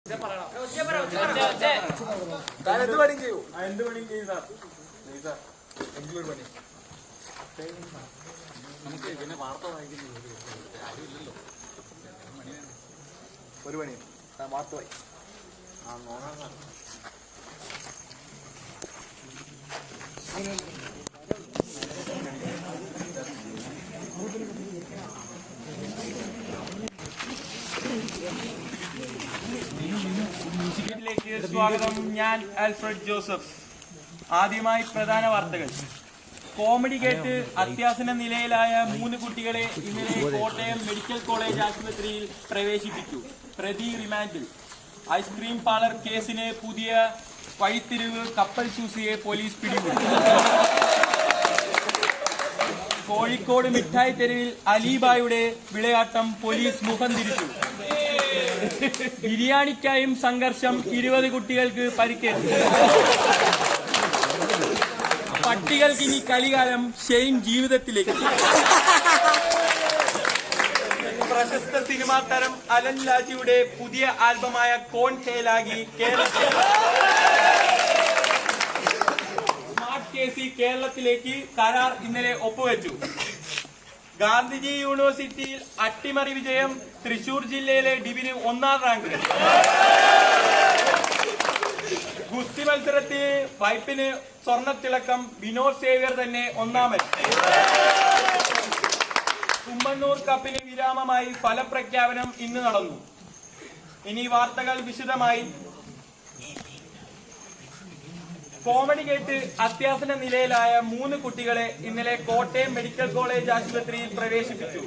എന്ത് പണിയും ചെയ്യൂ? എന്ത് പണിയും ചെയ്യുന്ന നമുക്ക് പിന്നെ വാർത്ത വായിക്കുന്ന കാര്യമില്ലല്ലോ. ഒരു പണി വാർത്ത വായി നോക്കാം. സ്വാഗതം. ഞാൻ ആൽഫ്രഡ് ജോസഫ്. ആദ്യമായി പ്രധാന വാർത്തകൾ. കോമഡി കേട്ട് അത്യാസന്ന നിലയിലായ 3 കുട്ടികളെ ഇന്നലെ കോട്ടയം മെഡിക്കൽ കോളേജ് ആശുപത്രിയിൽ പ്രവേശിപ്പിച്ചു. പ്രതി റിമാൻഡിൽ. ഐസ്ക്രീം പാർലർ കേസിന് പുതിയ വഴിത്തിരിവ്. കപ്പൽ ചൂസിയെ പോലീസ് പിടികൂടി. കോഴിക്കോട് മിഠായി തെരുവിൽ അലീബായുടെ വിളയാട്ടം പോലീസ് മുഖം തിരിച്ചു. ബിരിയാണിക്കായും സംഘർഷം. 20 കുട്ടികൾക്ക് പരിക്കേറ്റു. പട്ടികൾക്ക് ഇനി കലികാലം. ഷെയ്ൻ ജീവിതത്തിലേക്ക്. പ്രശസ്ത സിനിമാ താരം അലൻ ലാജിയുടെ പുതിയ ആൽബമായ കോൺ ഹേലാഗി സ്മാർട്ട് കേസി കേരളത്തിലേക്ക് കരാർ ഇന്നലെ ഒപ്പുവെച്ചു. ഗാന്ധിജി യൂണിവേഴ്സിറ്റിയിൽ അട്ടിമറി വിജയം. തൃശൂർ ജില്ലയിലെ ഡിവിന് 1ാം റാങ്ക്. ഗുസ്തി മത്സരത്തിൽ വൈപ്പിന് സ്വർണ്ണത്തിളക്കം. വിനോദ് സേവ്യർ തന്നെ 1ാമൻ. കുമ്മണ്ണൂർ കപ്പിന് വിരാമമായി. ഫലപ്രഖ്യാപനം ഇന്ന് നടന്നു. ഇനി വാർത്തകൾ വിശദമായി. കോമഡി കേട്ട് അത്യാസന്ന നിലയിലായ 3 കുട്ടികളെ ഇന്നലെ കോട്ടയം മെഡിക്കൽ കോളേജ് ആശുപത്രിയിൽ പ്രവേശിപ്പിച്ചു.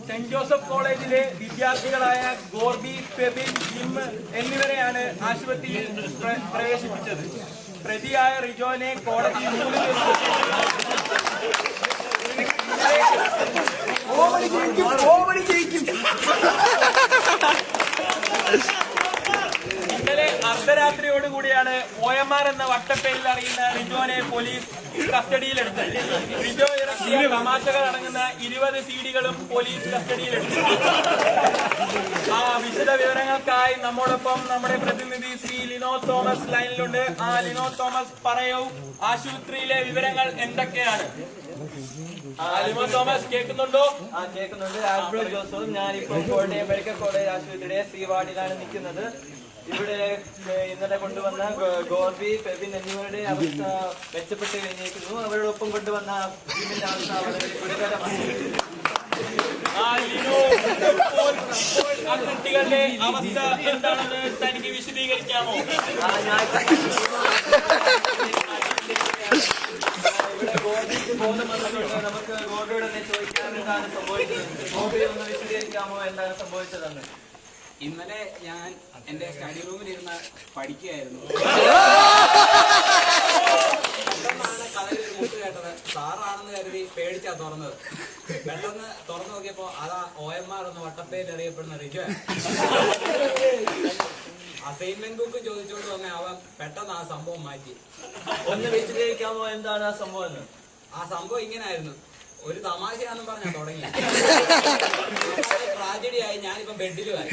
സെന്റ് ജോസഫ് കോളേജിലെ വിദ്യാർത്ഥികളായ ഗോർബി, ഫെബിൻ, ജിം എന്നിവരെയാണ് ആശുപത്രിയിൽ പ്രവേശിപ്പിച്ചത്. പ്രതിയായ റിജോനെ കോടതി ഇന്നലെ അർദ്ധരാത്രിയോടുകൂടിയാണ് OMR എന്ന വട്ടപ്പേരിൽ അറിയുന്ന റിജോനെ പോലീസ് കസ്റ്റഡിയിലെടുത്തത്. റിജോ ഇറക്കിയ തമാശകൾ അടങ്ങുന്ന 20 CDകളും പോലീസ് കസ്റ്റഡിയിലെടുത്തു. വിശദ വിവരങ്ങൾക്കായി നമ്മോടൊപ്പം നമ്മുടെ പ്രതിനിധി ശ്രീ ലിനോ തോമസ് ലൈനിലുണ്ട്. ലിനോ തോമസ്, പറയൂ, ആശുപത്രിയിലെ വിവരങ്ങൾ എന്തൊക്കെയാണ്? ലിനോ തോമസ്, കേൾക്കുന്നുണ്ടോ? കേൾക്കുന്നുണ്ട്. ആൽഫ്രഡ് ജോസഫ്. ഞാനിപ്പോൾ കോട്ടയം മെഡിക്കൽ കോളേജ് ആശുപത്രിയുടെ C വാർഡിലാണ് നിൽക്കുന്നത്. ഇവിടെ ഇന്നലെ കൊണ്ടുവന്ന ഗോർബി, ഫെബിൻ എന്നിവരുടെ അവസ്ഥ മെച്ചപ്പെട്ട് കഴിഞ്ഞിരിക്കുന്നു. അവരോടൊപ്പം കൊണ്ടുവന്ന ടീമിന്റെ അവസ്ഥ വളരെ ഗുരുതരമാണ്. കുട്ടികളുടെ അവസ്ഥ എന്താണെന്ന് തനിക്ക് വിശദീകരിക്കാമോ? ഇവിടെ ഗോർബിക്ക് ബോധം വന്നിട്ടുണ്ട്. നമുക്ക് ഗോർബിയോട് തന്നെ ചോദിക്കാൻ എന്താണ് സംഭവിച്ചത്. ഗോർബി ഒന്ന് വിശദീകരിക്കാമോ എന്താണ് സംഭവിച്ചതെന്ന്? ഇന്നലെ ഞാൻ എന്റെ സ്റ്റഡി റൂമിൽ ഇരുന്ന് പഠിക്കുകയായിരുന്നു. പെട്ടെന്നാണ് കഥയിൽ ഒരു മുട്ട് കേട്ടത്. സാറാണെന്ന് കരുതി പേടിച്ചാ തുറന്നത്. പെട്ടെന്ന് തുറന്നു നോക്കിയപ്പോ അതാ OMR എന്ന വട്ടപ്പേരിൽ അറിയപ്പെടുന്ന റിജോ. അസൈൻമെന്റ് ബുക്ക് ചോദിച്ചോണ്ട് വന്ന അവൻ പെട്ടെന്ന് ആ സംഭവം മാറ്റി. ഒന്ന് വിശദീകരിക്കാമോ എന്താണ് ആ സംഭവം എന്ന്? ആ സംഭവം ഇങ്ങനായിരുന്നു. ഒരു തമാശയാണെന്ന് പറഞ്ഞാ തുടങ്ങി. ട്രാജഡിയായി. ഞാനിപ്പം ബെഡിലുമായി.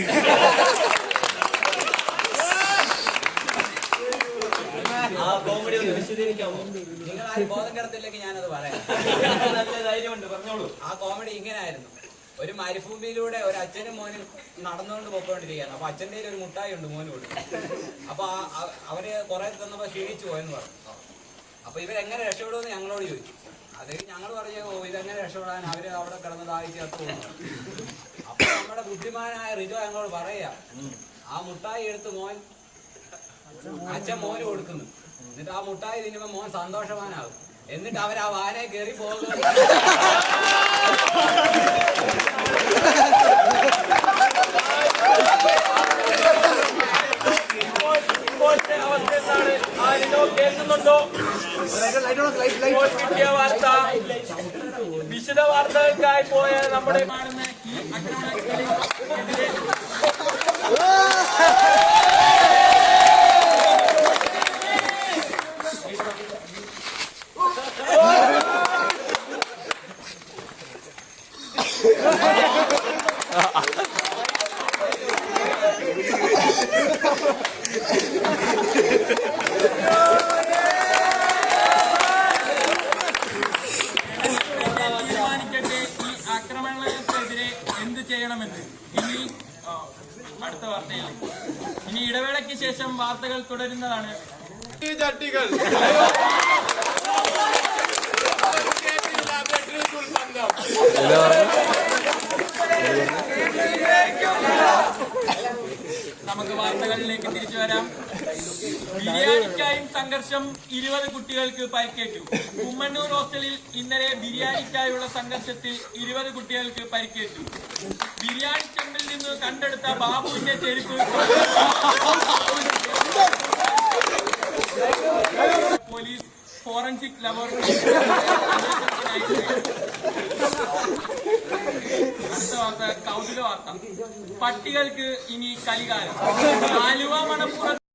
ആ കോമഡി ഒന്ന് വിശദീകരിക്കാമോ? നിങ്ങൾ ആരും ബോധം കിടത്തില്ലെങ്കിൽ ഞാനത് പറയാം. നല്ല ധൈര്യമുണ്ട്, പറഞ്ഞോളൂ. ആ കോമഡി ഇങ്ങനായിരുന്നു. ഒരു മരുഭൂമിയിലൂടെ ഒരു അച്ഛനും മോനും നടന്നുകൊണ്ട് പോയിക്കൊണ്ടിരിക്കുകയാണ്. അപ്പൊ അച്ഛൻ്റെ ഒരു മുട്ടായി ഉണ്ട് മോന് കൊടുക്കും. അപ്പൊ അവര് കുറെ തന്നപ്പോ ക്ഷീണിച്ചു പോയെന്ന് പറഞ്ഞു. അപ്പൊ ഇവരെങ്ങനെ രക്ഷപ്പെടുമെന്ന് ഞങ്ങളോട് ചോദിച്ചു. അത് ഞങ്ങൾ പറഞ്ഞു, ഇതെങ്ങനെ രക്ഷപ്പെടാൻ, അവര് അവിടെ കിടന്ന് ദാഹിച്ച് ചത്തു പോകുന്നു. അപ്പൊ നമ്മുടെ ബുദ്ധിമാനായ റിജോ ഞങ്ങളോട് പറയാ, ആ മുട്ടായി എടുത്ത് അച്ഛൻ മോന് കൊടുക്കുന്നു. എന്നിട്ട് ആ മുട്ടായി തിന്നുമ്പോ മോൻ സന്തോഷവാനാകും. എന്നിട്ട് അവർ ആ വാനയെ കയറി പോകുന്നു. കേൾക്കുന്നുണ്ടോ? കിട്ടിയ വാർത്ത. വിശദ വാർത്തകൾക്കായി പോയ നമ്മുടെ കാണുന്ന ഈ ആക്രമണത്തിനെതിരെ ഇനി ഇടവേളയ്ക്ക് ശേഷം വാർത്തകൾ തുടരുന്നതാണ്. ചട്ടികൾ നമുക്ക് വാർത്തകളിലേക്ക് തിരിച്ചു വരാം. ബിരിയാണിക്കായും സംഘർഷം, 20 കുട്ടികൾക്ക് പരിക്കേറ്റു. കുമ്മണ്ണൂർ ഹോസ്റ്റലിൽ ഇന്നലെ ബിരിയാണിക്കായുള്ള സംഘർഷത്തിൽ 20 കുട്ടികൾക്ക് പരിക്കേറ്റു. ബിരിയാണി ചെമ്പിൽ നിന്ന് കണ്ടെടുത്ത ബാബുവിന്റെ ചെരുപ്പ് പോലീസ് ഫോറൻസിക് ലബോറട്ടറി അടുത്ത വാർത്ത കൗതുക വാർത്ത. പട്ടികൾക്ക് ഇനി കലികാലം. ആലുവ